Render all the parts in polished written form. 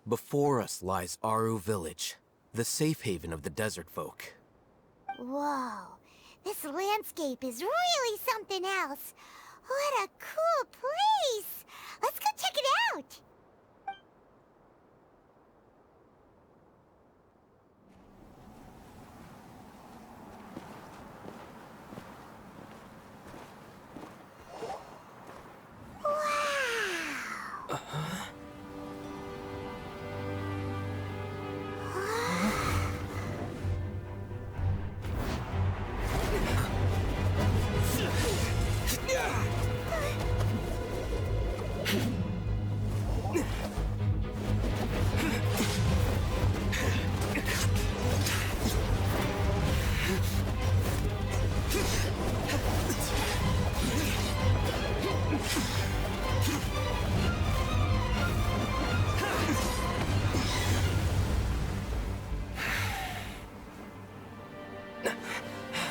Before us lies Aaru Village, the safe haven of the desert folk. Whoa, this landscape is really something else. What a cool place! Let's go check it out!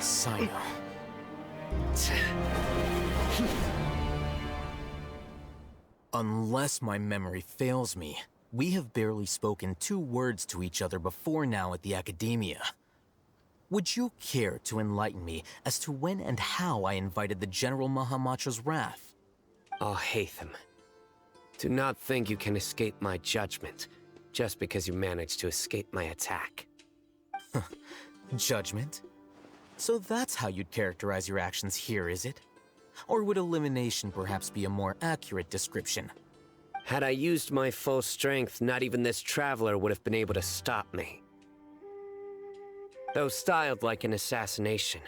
Cyno. Unless my memory fails me, we have barely spoken 2 words to each other before now at the Academia. Would you care to enlighten me as to when and how I invited the General Mahamatra's wrath? Oh, Haytham. Do not think you can escape my judgment, just because you managed to escape my attack. Judgment? So that's how you'd characterize your actions here, is it? Or would elimination perhaps be a more accurate description? Had I used my full strength, not even this traveler would have been able to stop me. Though styled like an assassination,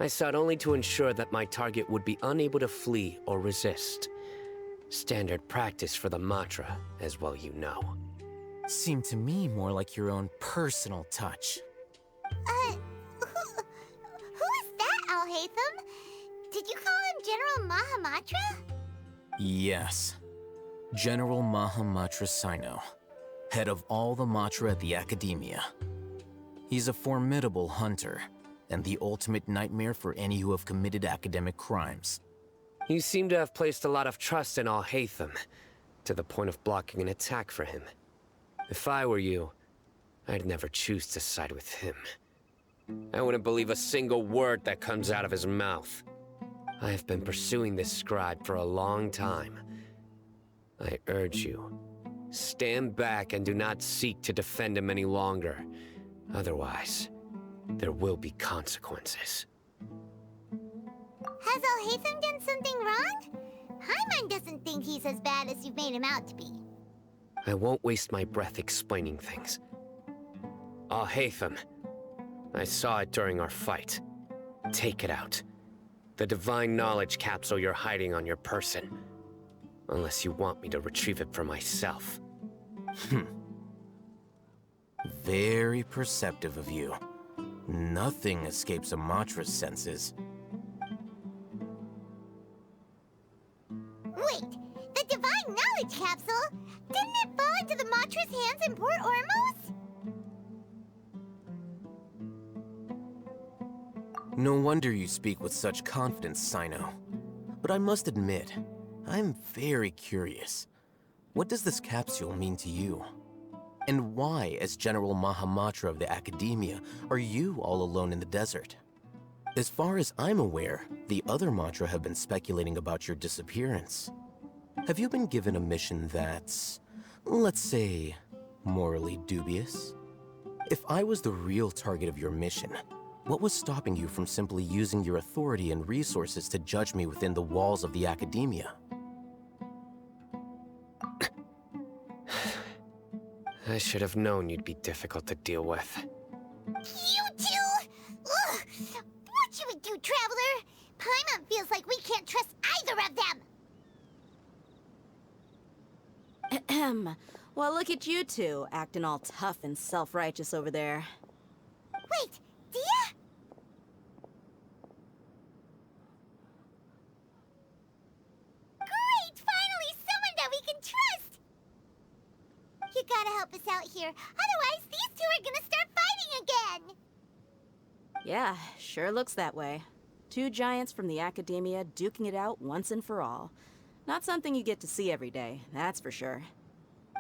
I sought only to ensure that my target would be unable to flee or resist. Standard practice for the Matra, as well you know. Seemed to me more like your own personal touch. Who is that, Alhaitham? Did you call him General Mahamatra? Yes. General Mahamatra Cyno, head of all the Matra at the Academia. He's a formidable hunter, and the ultimate nightmare for any who have committed academic crimes. You seem to have placed a lot of trust in Alhaitham, to the point of blocking an attack for him. If I were you, I'd never choose to side with him. I wouldn't believe a single word that comes out of his mouth. I have been pursuing this scribe for a long time. I urge you, stand back and do not seek to defend him any longer. Otherwise, there will be consequences. Has Alhaitham done something wrong? Hyman doesn't think he's as bad as you've made him out to be. I won't waste my breath explaining things. Alhaitham, I saw it during our fight. Take it out. The divine knowledge capsule you're hiding on your person. Unless you want me to retrieve it for myself. Very perceptive of you. Nothing escapes a Matra's senses. Wait, the divine knowledge capsule? Didn't it fall into the Matra's hands in Port Ormos? No wonder you speak with such confidence, Cyno. But I must admit, I'm very curious. What does this capsule mean to you? And why, as General Mahamatra of the Academia, are you all alone in the desert? As far as I'm aware, the other Matra have been speculating about your disappearance. Have you been given a mission that's, let's say, morally dubious? If I was the real target of your mission, what was stopping you from simply using your authority and resources to judge me within the walls of the Academia? I should have known you'd be difficult to deal with. You two? Ugh! What should we do, Traveler? Paimon feels like we can't trust either of them. Ahem. Well, look at you two, acting all tough and self-righteous over there. Wait, Deyha? Great! Finally, someone that we can trust! You gotta help us out here, otherwise these two are gonna start fighting again! Yeah, sure looks that way. 2 giants from the Academia duking it out once and for all. Not something you get to see every day, that's for sure.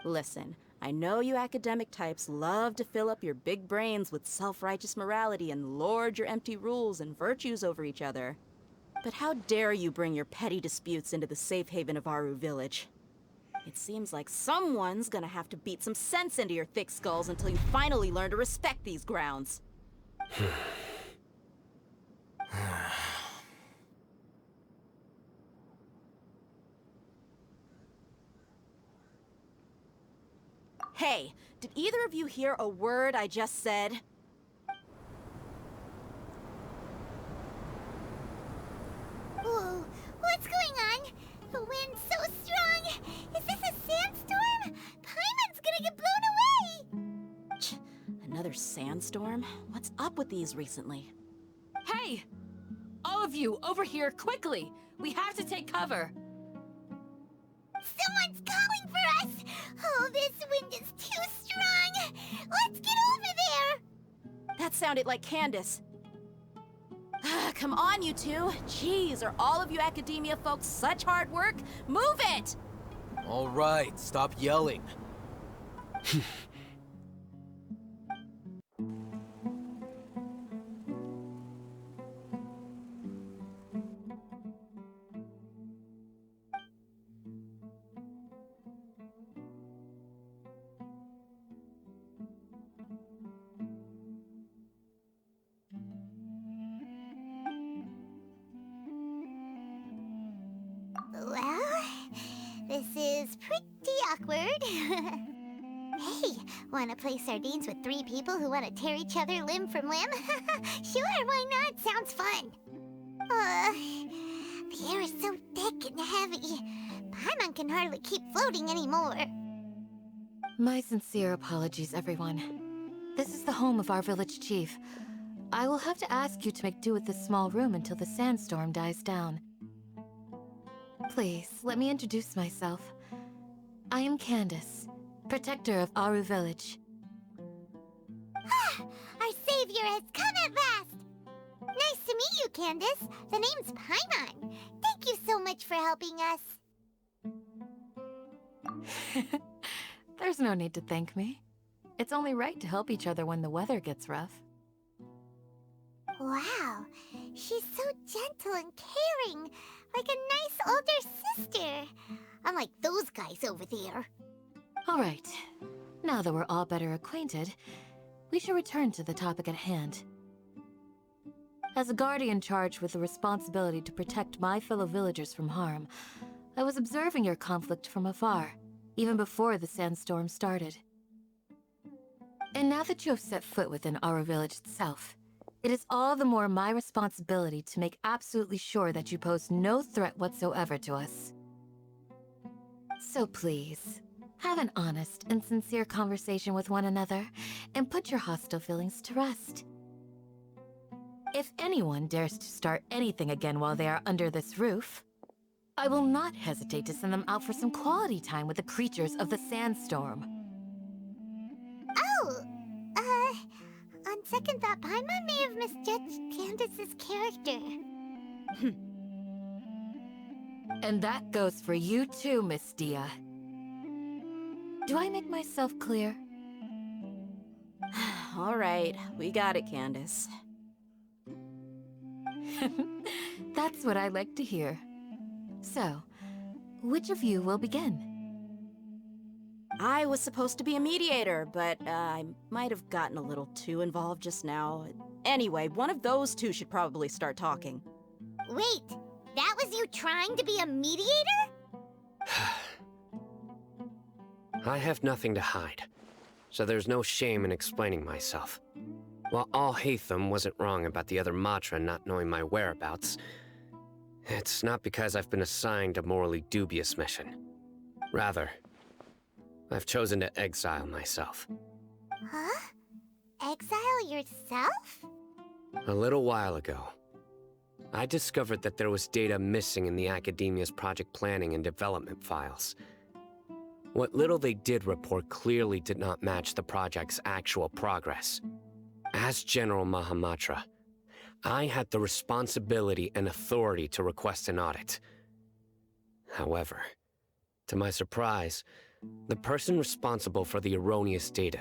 Listen, I know you academic types love to fill up your big brains with self-righteous morality and lord your empty rules and virtues over each other. But how dare you bring your petty disputes into the safe haven of Aaru Village? It seems like someone's gonna have to beat some sense into your thick skulls until you finally learn to respect these grounds. Hey, did either of you hear a word I just said? Whoa, what's going on? The wind's so strong! Is this a sandstorm? Paimon's gonna get blown away! Another sandstorm? What's up with these recently? Hey! All of you, over here, quickly! We have to take cover! Someone's calling for us! Oh, this wind is too strong! Let's get over there! That sounded like Candace. Come on, you two. Jeez, are all of you academia folks such hard work? Move it! All right, stop yelling. Well, this is pretty awkward. Hey, wanna play sardines with 3 people who wanna tear each other limb from limb? Sure, why not? Sounds fun. The air is so thick and heavy. Paimon can hardly keep floating anymore. My sincere apologies, everyone. This is the home of our village chief. I will have to ask you to make do with this small room until the sandstorm dies down. Please, let me introduce myself. I am Candace, protector of Aaru Village. Our savior has come at last! Nice to meet you, Candace. The name's Paimon. Thank you so much for helping us. There's no need to thank me. It's only right to help each other when the weather gets rough. Wow, she's so gentle and caring, like a nice older sister. Unlike those guys over there. All right, now that we're all better acquainted, we should return to the topic at hand. As a guardian charged with the responsibility to protect my fellow villagers from harm, I was observing your conflict from afar, even before the sandstorm started. And now that you have set foot within Aaru Village itself, it is all the more my responsibility to make absolutely sure that you pose no threat whatsoever to us. So please, have an honest and sincere conversation with one another, and put your hostile feelings to rest. If anyone dares to start anything again while they are under this roof, I will not hesitate to send them out for some quality time with the creatures of the sandstorm. Oh, on second thought, Paimon may have misjudged Candace's character. And that goes for you too, Miss Deyha. Do I make myself clear? All right, we got it, Candace. That's what I like to hear. So, which of you will begin? I was supposed to be a mediator, but I might have gotten a little too involved just now. Anyway, one of those two should probably start talking. Wait, that was you trying to be a mediator? I have nothing to hide, so there's no shame in explaining myself. While all Haytham wasn't wrong about the other Matra not knowing my whereabouts, it's not because I've been assigned a morally dubious mission. Rather, I've chosen to exile myself. Huh? Exile yourself? A little while ago, I discovered that there was data missing in the Academia's project planning and development files. What little they did report clearly did not match the project's actual progress. As General Mahamatra, I had the responsibility and authority to request an audit. However, to my surprise, the person responsible for the erroneous data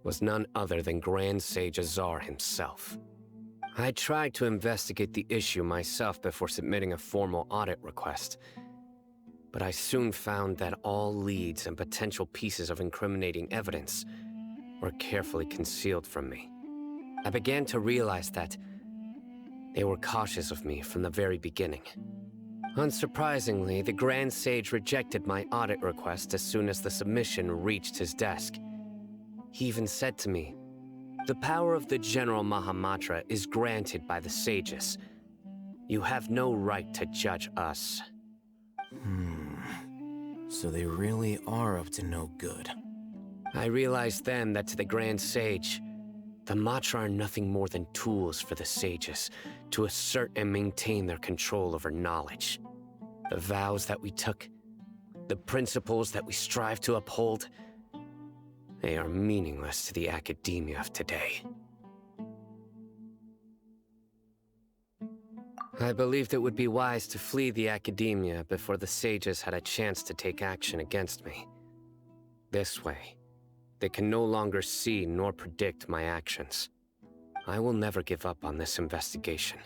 was none other than Grand Sage Azar himself. I tried to investigate the issue myself before submitting a formal audit request, but I soon found that all leads and potential pieces of incriminating evidence were carefully concealed from me. I began to realize that they were cautious of me from the very beginning. Unsurprisingly, the Grand Sage rejected my audit request as soon as the submission reached his desk. He even said to me, "The power of the General Mahamatra is granted by the sages. You have no right to judge us." So they really are up to no good. I realized then that to the Grand Sage, the Matra are nothing more than tools for the sages to assert and maintain their control over knowledge. The vows that we took, the principles that we strive to uphold, they are meaningless to the academia of today. I believed it would be wise to flee the academia before the sages had a chance to take action against me. This way, they can no longer see nor predict my actions. I will never give up on this investigation.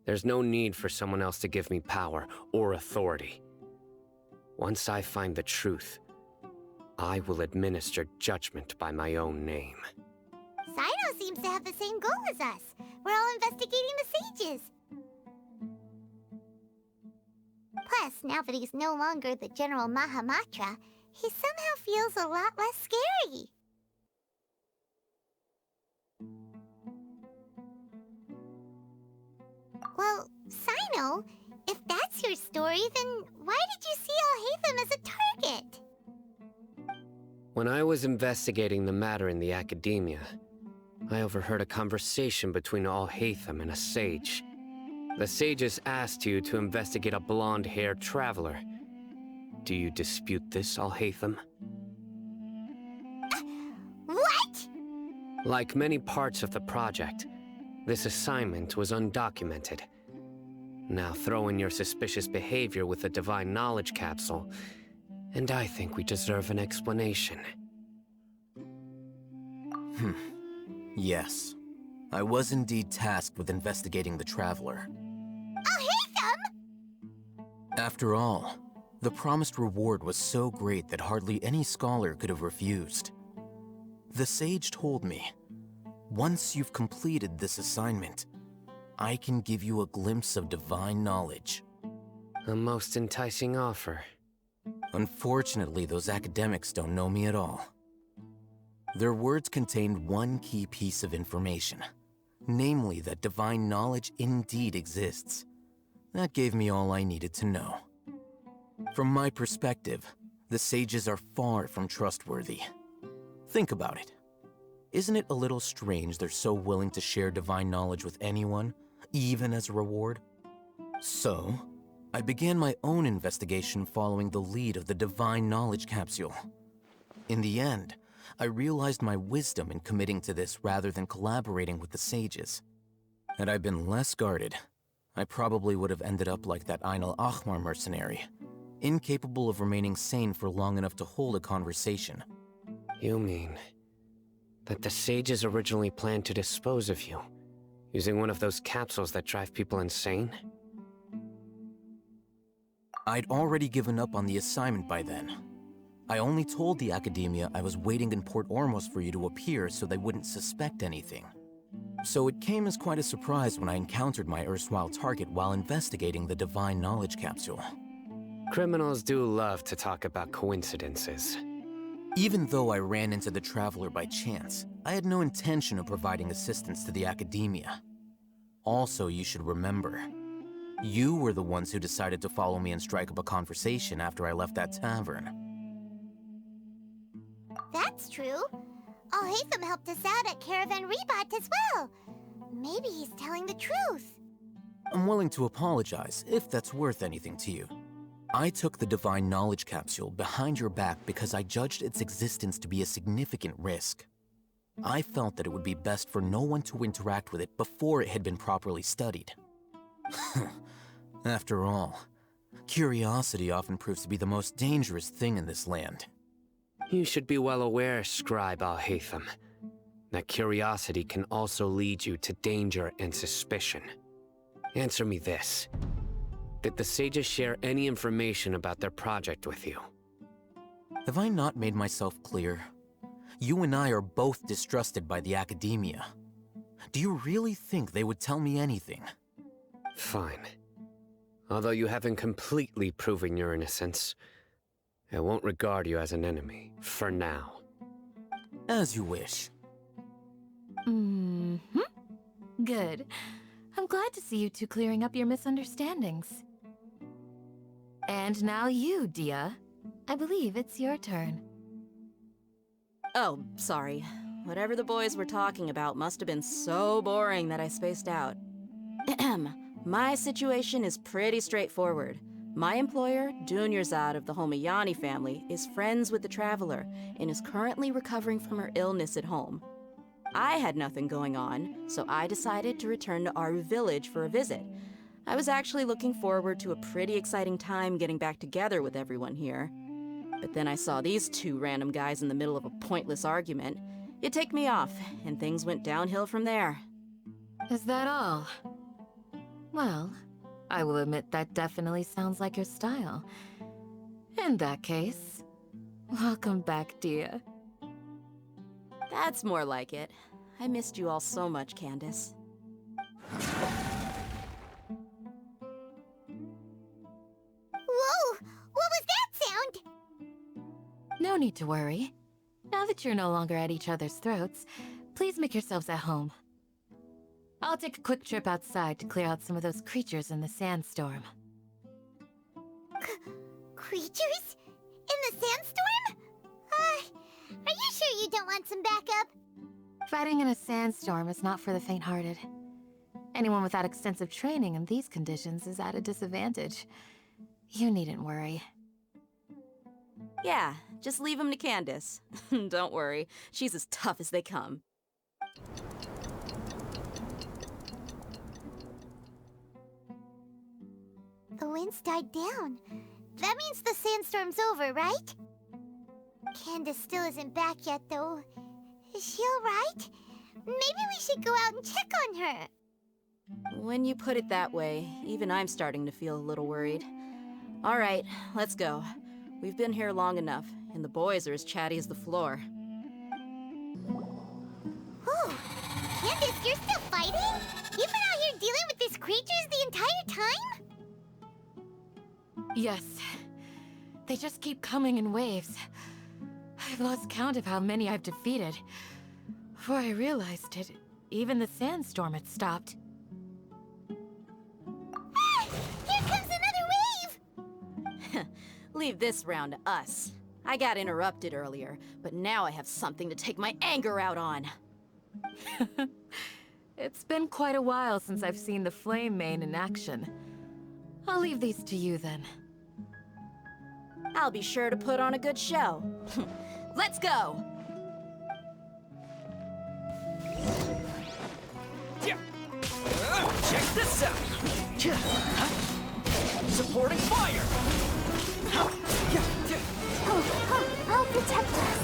There's no need for someone else to give me power or authority. Once I find the truth, I will administer judgment by my own name. Cyno seems to have the same goal as us. We're all investigating the sages. Plus, now that he's no longer the General Mahamatra, he somehow feels a lot less scary. Well, Cyno, if that's your story, then why did you see Al-Haytham as a target? When I was investigating the matter in the academia, I overheard a conversation between Al-Haytham and a sage. The sages asked you to investigate a blonde-haired traveler. Do you dispute this, Al-Haytham? What? Like many parts of the project, this assignment was undocumented. Now throw in your suspicious behavior with the Divine Knowledge Capsule, and I think we deserve an explanation. Yes. I was indeed tasked with investigating the traveler. Al-Haytham? After all, the promised reward was so great that hardly any scholar could have refused. The sage told me, once you've completed this assignment, I can give you a glimpse of divine knowledge. A most enticing offer. Unfortunately, those academics don't know me at all. Their words contained one key piece of information, namely that divine knowledge indeed exists. That gave me all I needed to know. From my perspective, the sages are far from trustworthy. Think about it. Isn't it a little strange they're so willing to share divine knowledge with anyone, even as a reward? So, I began my own investigation following the lead of the Divine Knowledge Capsule. In the end, I realized my wisdom in committing to this rather than collaborating with the sages. Had I been less guarded, I probably would have ended up like that auch mercenary, incapable of remaining sane for long enough to hold a conversation. You mean that the sages originally planned to dispose of you, using one of those capsules that drive people insane? I'd already given up on the assignment by then. I only told the Academia I was waiting in Port Ormos for you to appear so they wouldn't suspect anything. So it came as quite a surprise when I encountered my erstwhile target while investigating the Divine Knowledge Capsule. Criminals do love to talk about coincidences. Even though I ran into the Traveler by chance, I had no intention of providing assistance to the Academia. Also, you should remember, you were the ones who decided to follow me and strike up a conversation after I left that tavern. That's true. Al-Haytham helped us out at Caravan Rebat as well. Maybe he's telling the truth. I'm willing to apologize, if that's worth anything to you. I took the Divine Knowledge Capsule behind your back because I judged its existence to be a significant risk. I felt that it would be best for no one to interact with it before it had been properly studied. After all, Curiosity often proves to be the most dangerous thing in this land. You should be well aware, Scribe Al-Haytham, that curiosity can also lead you to danger and suspicion. Answer me this. Did the sages share any information about their project with you? Have I not made myself clear? You and I are both distrusted by the Academia. Do you really think they would tell me anything? Fine. Although you haven't completely proven your innocence, I won't regard you as an enemy, for now. As you wish. Mm-hmm. Good. I'm glad to see you two clearing up your misunderstandings. And now you, Deyha. I believe it's your turn. Oh, sorry. Whatever the boys were talking about must have been so boring that I spaced out. My situation is pretty straightforward. My employer, Dunyarzad of the Homayani family, is friends with the Traveler and is currently recovering from her illness at home. I had nothing going on, so I decided to return to Aaru village for a visit. I was actually looking forward to a pretty exciting time getting back together with everyone here. But then I saw these two random guys in the middle of a pointless argument. It ticked me off, and things went downhill from there. Is that all? Well, I will admit that definitely sounds like your style. In that case, welcome back, Deyha. That's more like it. I missed you all so much, Candace. Whoa! What was that sound? No need to worry. Now that you're no longer at each other's throats, please make yourselves at home. I'll take a quick trip outside to clear out some of those creatures in the sandstorm. Creatures? In the sandstorm? Are you sure you don't want some backup? Fighting in a sandstorm is not for the faint-hearted. Anyone without extensive training in these conditions is at a disadvantage. You needn't worry. Yeah, just leave him to Candace. Don't worry, she's as tough as they come. The wind's died down. That means the sandstorm's over, right? Candace still isn't back yet, though. Is she alright? Maybe we should go out and check on her. When you put it that way, even I'm starting to feel a little worried. All right, let's go. We've been here long enough, and the boys are as chatty as the floor. Oh, Candace, you're still fighting? You've been out here dealing with these creatures the entire time? Yes. They just keep coming in waves. I've lost count of how many I've defeated. Before I realized it, even the sandstorm had stopped. Ah! Here comes another wave! Leave this round to us. I got interrupted earlier, but now I have something to take my anger out on. It's been quite a while since I've seen the Flame Mane in action. I'll leave these to you then. I'll be sure to put on a good show. Let's go! Check this out! Supporting fire! I'll protect us.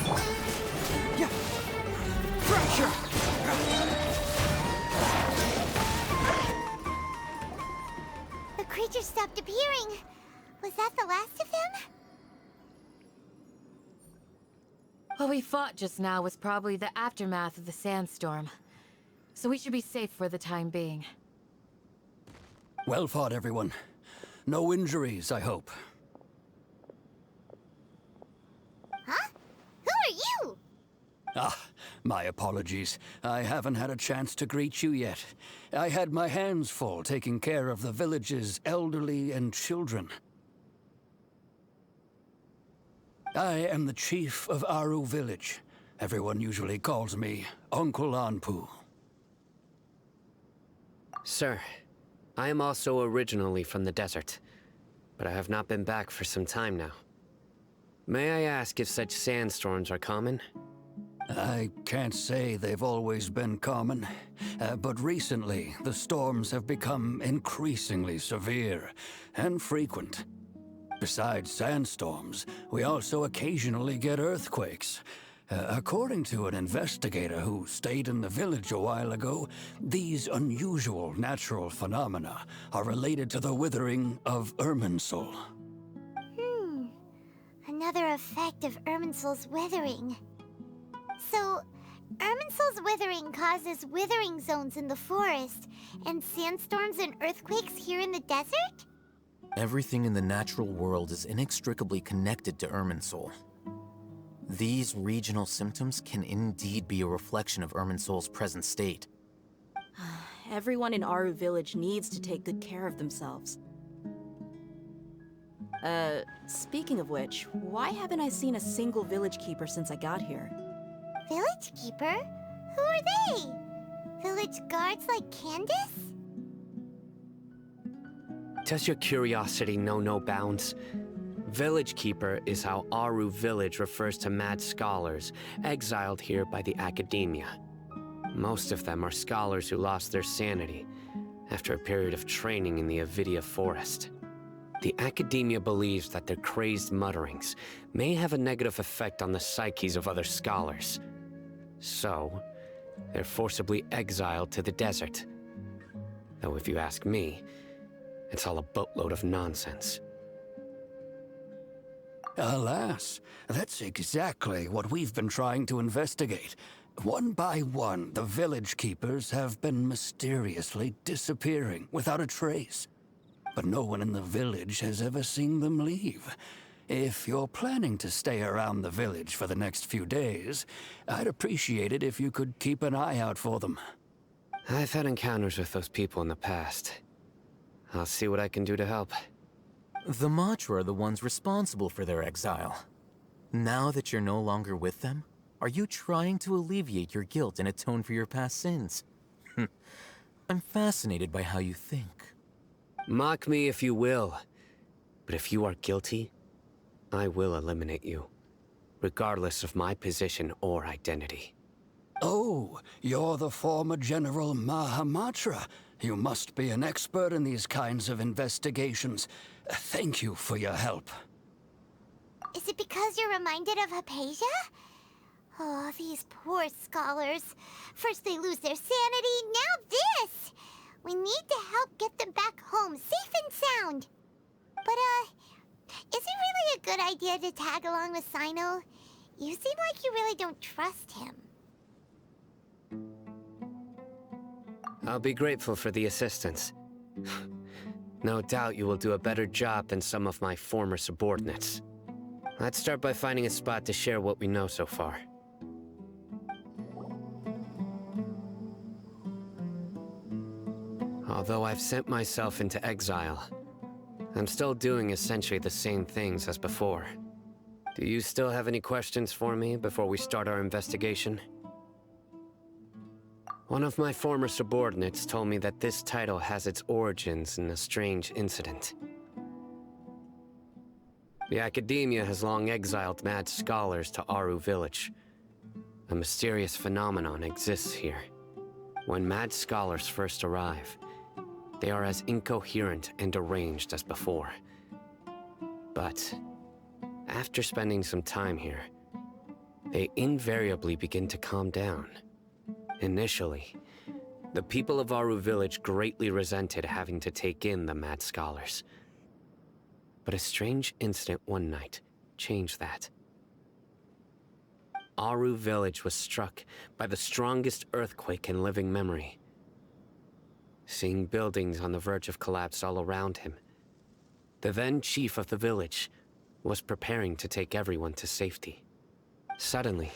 Pressure! The creatures stopped appearing. Was that the last of them? What we fought just now was probably the aftermath of the sandstorm. So we should be safe for the time being. Well fought, everyone. No injuries, I hope. Huh? Who are you? Ah, my apologies. I haven't had a chance to greet you yet. I had my hands full taking care of the village's elderly and children. I am the chief of Aaru village. Everyone usually calls me Uncle Anpu. Sir, I am also originally from the desert, but I have not been back for some time now. May I ask if such sandstorms are common? I can't say they've always been common, but recently the storms have become increasingly severe and frequent. Besides sandstorms, we also occasionally get earthquakes. According to an investigator who stayed in the village a while ago, these unusual natural phenomena are related to the withering of Irminsul. Another effect of Irminsul's withering. So, Irminsul's withering causes withering zones in the forest, and sandstorms and earthquakes here in the desert? Everything in the natural world is inextricably connected to Irminsul. These regional symptoms can indeed be a reflection of Irminsul's present state. Everyone in Aaru village needs to take good care of themselves. Speaking of which, why haven't I seen a single village keeper since I got here? Village keeper? Who are they? Village guards like Candace? Does your curiosity know no bounds? Village Keeper is how Aaru village refers to mad scholars exiled here by the Akademie. Most of them are scholars who lost their sanity after a period of training in the Avidia forest. The Akademie believes that their crazed mutterings may have a negative effect on the psyches of other scholars. So, they're forcibly exiled to the desert. Though if you ask me, it's all a boatload of nonsense. Alas, that's exactly what we've been trying to investigate. One by one, the village keepers have been mysteriously disappearing without a trace. But no one in the village has ever seen them leave. If you're planning to stay around the village for the next few days, I'd appreciate it if you could keep an eye out for them. I've had encounters with those people in the past. I'll see what I can do to help. The Matra are the ones responsible for their exile. Now that you're no longer with them, are you trying to alleviate your guilt and atone for your past sins? I'm fascinated by how you think. Mock me if you will, but if you are guilty, I will eliminate you, regardless of my position or identity. Oh, you're the former General Mahamatra. You must be an expert in these kinds of investigations. Thank you for your help. Is it because you're reminded of Hypatia? Oh, these poor scholars. First they lose their sanity, now this! We need to help get them back home, safe and sound. But, is it really a good idea to tag along with Cyno? You seem like you really don't trust him. I'll be grateful for the assistance. No doubt you will do a better job than some of my former subordinates. Let's start by finding a spot to share what we know so far. Although I've sent myself into exile, I'm still doing essentially the same things as before. Do you still have any questions for me before we start our investigation? One of my former subordinates told me that this title has its origins in a strange incident. The Academie has long exiled mad scholars to Aaru village. A mysterious phenomenon exists here. When mad scholars first arrive, they are as incoherent and deranged as before. But after spending some time here, they invariably begin to calm down. Initially, the people of Aaru village greatly resented having to take in the mad scholars. But a strange incident one night changed that. Aaru village was struck by the strongest earthquake in living memory. Seeing buildings on the verge of collapse all around him, the then chief of the village was preparing to take everyone to safety. Suddenly,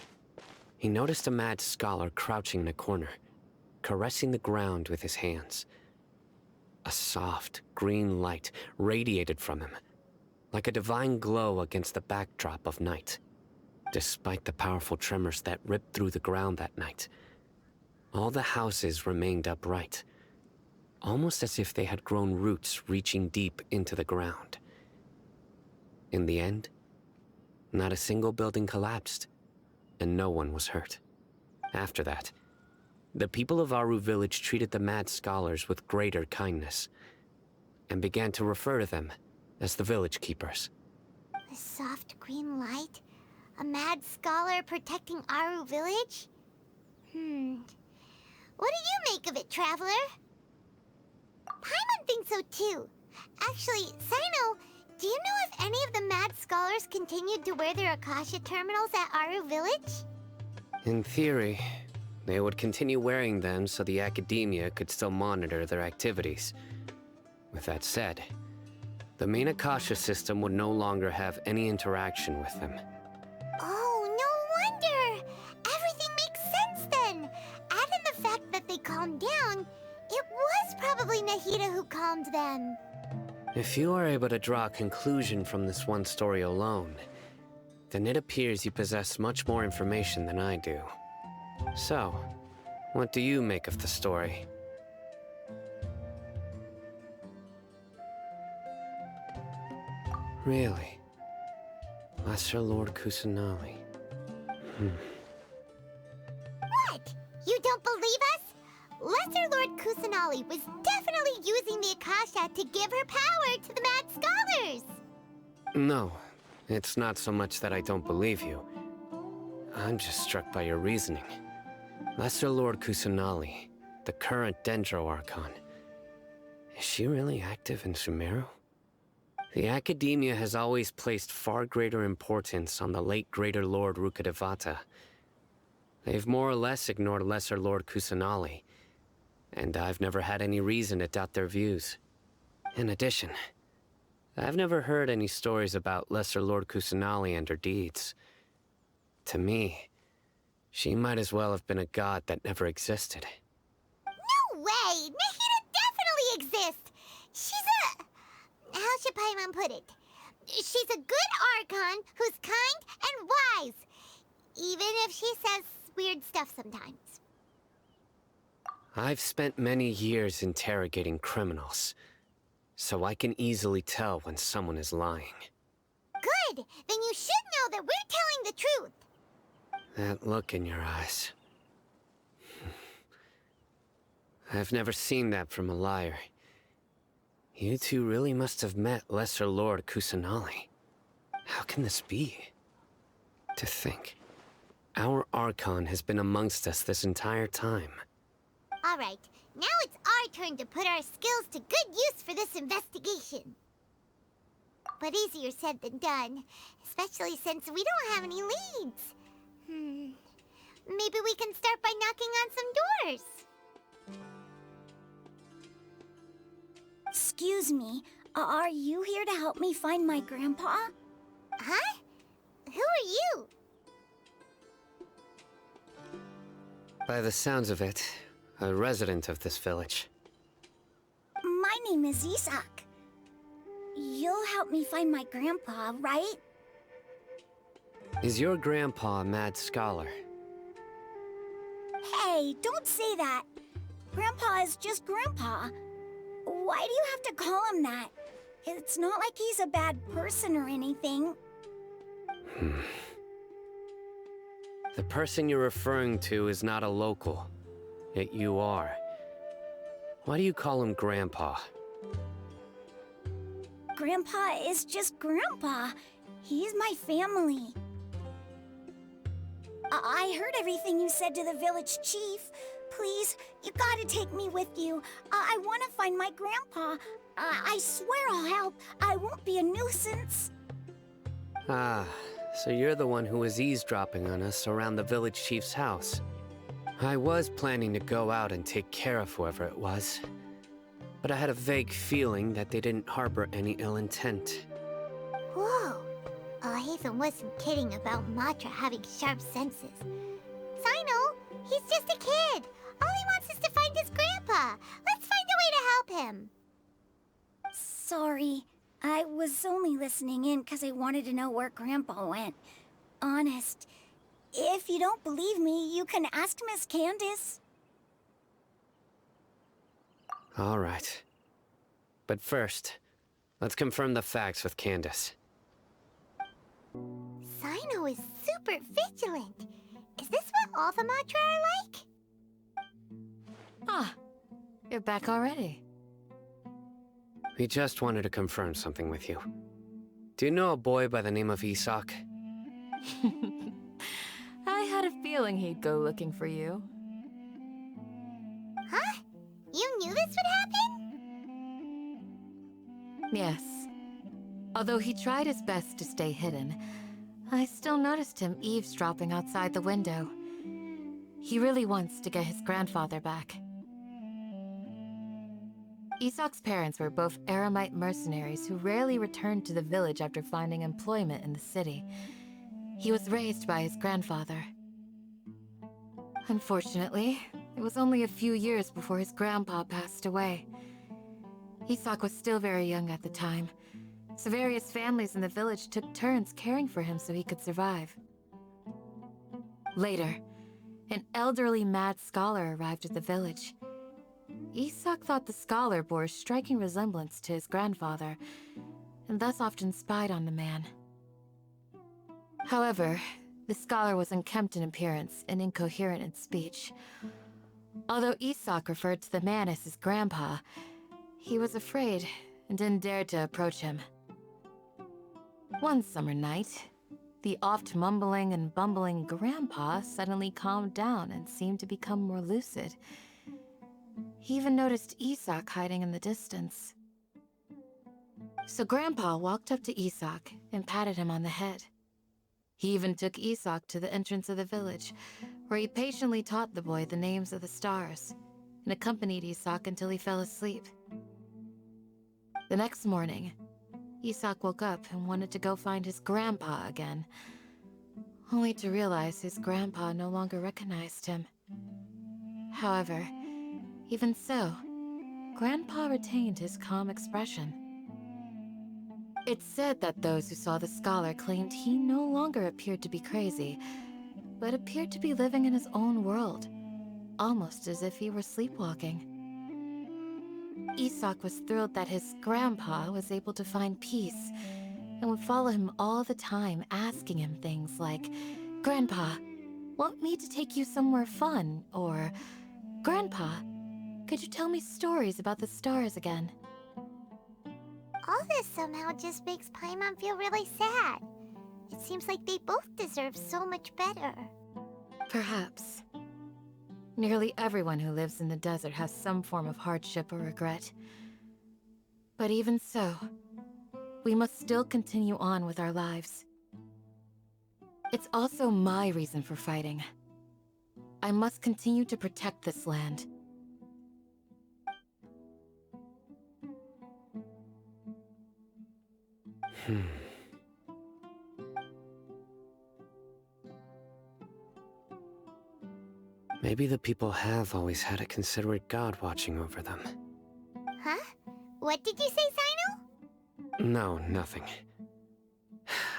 he noticed a mad scholar crouching in a corner, caressing the ground with his hands. A soft, green light radiated from him, like a divine glow against the backdrop of night. Despite the powerful tremors that ripped through the ground that night, all the houses remained upright, almost as if they had grown roots reaching deep into the ground. In the end, not a single building collapsed, and no one was hurt. After that, the people of Aaru village treated the mad scholars with greater kindness, and began to refer to them as the village keepers. A soft green light? A mad scholar protecting Aaru village? What do you make of it, Traveler? Paimon thinks so too. Actually, Cyno, do you know if any of the mad scholars continued to wear their Akasha terminals at Aaru village? In theory, they would continue wearing them so the Academia could still monitor their activities. With that said, the main Akasha system would no longer have any interaction with them. Oh, no wonder! Everything makes sense then! Add in the fact that they calmed down, it was probably Nahida who calmed them. If you are able to draw a conclusion from this one story alone, then it appears you possess much more information than I do. So, what do you make of the story? Really? Lesser Lord Kusanali. What? You don't believe us? Lesser Lord Kusanali was definitely using the Akasha to give her power to the mad scholars! No, it's not so much that I don't believe you. I'm just struck by your reasoning. Lesser Lord Kusanali, the current Dendro Archon. Is she really active in Sumeru? The Academia has always placed far greater importance on the late Greater Lord Rukkhadevata. They've more or less ignored Lesser Lord Kusanali, and I've never had any reason to doubt their views. In addition, I've never heard any stories about Lesser Lord Kusanali and her deeds. To me, she might as well have been a god that never existed. No way! Nahida definitely exists! She's a... How should Paimon put it? She's a good Archon who's kind and wise. Even if she says weird stuff sometimes. I've spent many years interrogating criminals, so I can easily tell when someone is lying. Good! Then you should know that we're telling the truth! That look in your eyes. I've never seen that from a liar. You two really must have met Lesser Lord Kusanali. How can this be? To think, our Archon has been amongst us this entire time. Alright, now it's our turn to put our skills to good use for this investigation. But easier said than done, especially since we don't have any leads. Maybe we can start by knocking on some doors. Excuse me, are you here to help me find my grandpa? Huh? Who are you? By the sounds of it, a resident of this village. My name is Isak. You'll help me find my grandpa, right? Is your grandpa a mad scholar? Hey, don't say that. Grandpa is just Grandpa. Why do you have to call him that? It's not like he's a bad person or anything. The person you're referring to is not a local, yet you are. Why do you call him Grandpa? Grandpa is just Grandpa. He's my family. I heard everything you said to the village chief. Please, you gotta take me with you. I want to find my grandpa. I swear I'll help. I won't be a nuisance. Ah, so you're the one who was eavesdropping on us around the village chief's house. I was planning to go out and take care of whoever it was, but I had a vague feeling that they didn't harbor any ill intent. Whoa. Helfen wasn't kidding about Matra having sharp senses. Cyno, he's just a kid. All he wants is to find his grandpa. Let's find a way to help him. Sorry. I was only listening in because I wanted to know where Grandpa went. Honest. If you don't believe me, you can ask Miss Candace. All right. But first, let's confirm the facts with Candace. Cyno is super vigilant. Is this what all the Matra are like? Ah, you're back already. We just wanted to confirm something with you. Do you know a boy by the name of Isak? I had a feeling he'd go looking for you. Huh? You knew this would happen? Yes. Although he tried his best to stay hidden, I still noticed him eavesdropping outside the window. He really wants to get his grandfather back. Isak's parents were both Aramite mercenaries who rarely returned to the village after finding employment in the city. He was raised by his grandfather. Unfortunately, it was only a few years before his grandpa passed away. Isak was still very young at the time, so various families in the village took turns caring for him so he could survive. Later, an elderly mad scholar arrived at the village. Isak thought the scholar bore a striking resemblance to his grandfather, and thus often spied on the man. However, the scholar was unkempt in appearance and incoherent in speech. Although Isak referred to the man as his grandpa, he was afraid and didn't dare to approach him. One summer night, the oft mumbling and bumbling grandpa suddenly calmed down and seemed to become more lucid. He even noticed Isak hiding in the distance. So Grandpa walked up to Isak and patted him on the head. He even took Isak to the entrance of the village, where he patiently taught the boy the names of the stars, and accompanied Isak until he fell asleep. The next morning, Isak woke up and wanted to go find his grandpa again, only to realize his grandpa no longer recognized him. However, even so, Grandpa retained his calm expression. It's said that those who saw the scholar claimed he no longer appeared to be crazy, but appeared to be living in his own world, almost as if he were sleepwalking. Isak was thrilled that his grandpa was able to find peace, and would follow him all the time, asking him things like, "Grandpa, want me to take you somewhere fun?" Or, "Grandpa, could you tell me stories about the stars again?" All this somehow just makes Paimon feel really sad. It seems like they both deserve so much better. Perhaps. Nearly everyone who lives in the desert has some form of hardship or regret. But even so, we must still continue on with our lives. It's also my reason for fighting. I must continue to protect this land. Maybe the people have always had a considerate god watching over them. Huh? What did you say, Cyno? No, nothing.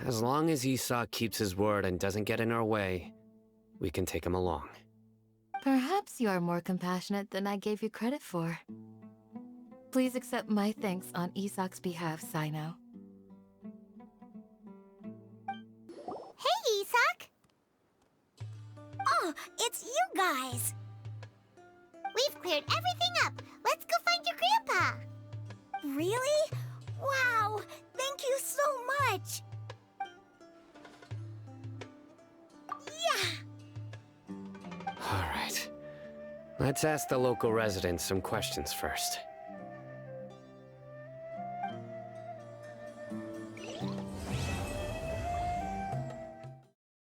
As long as Isak keeps his word and doesn't get in our way, we can take him along. Perhaps you are more compassionate than I gave you credit for. Please accept my thanks on Isak's behalf, Cyno. Hey, Isak! Oh, it's you guys! We've cleared everything up. Let's go find your grandpa. Really? Wow! Thank you so much! Yeah! All right. Let's ask the local residents some questions first.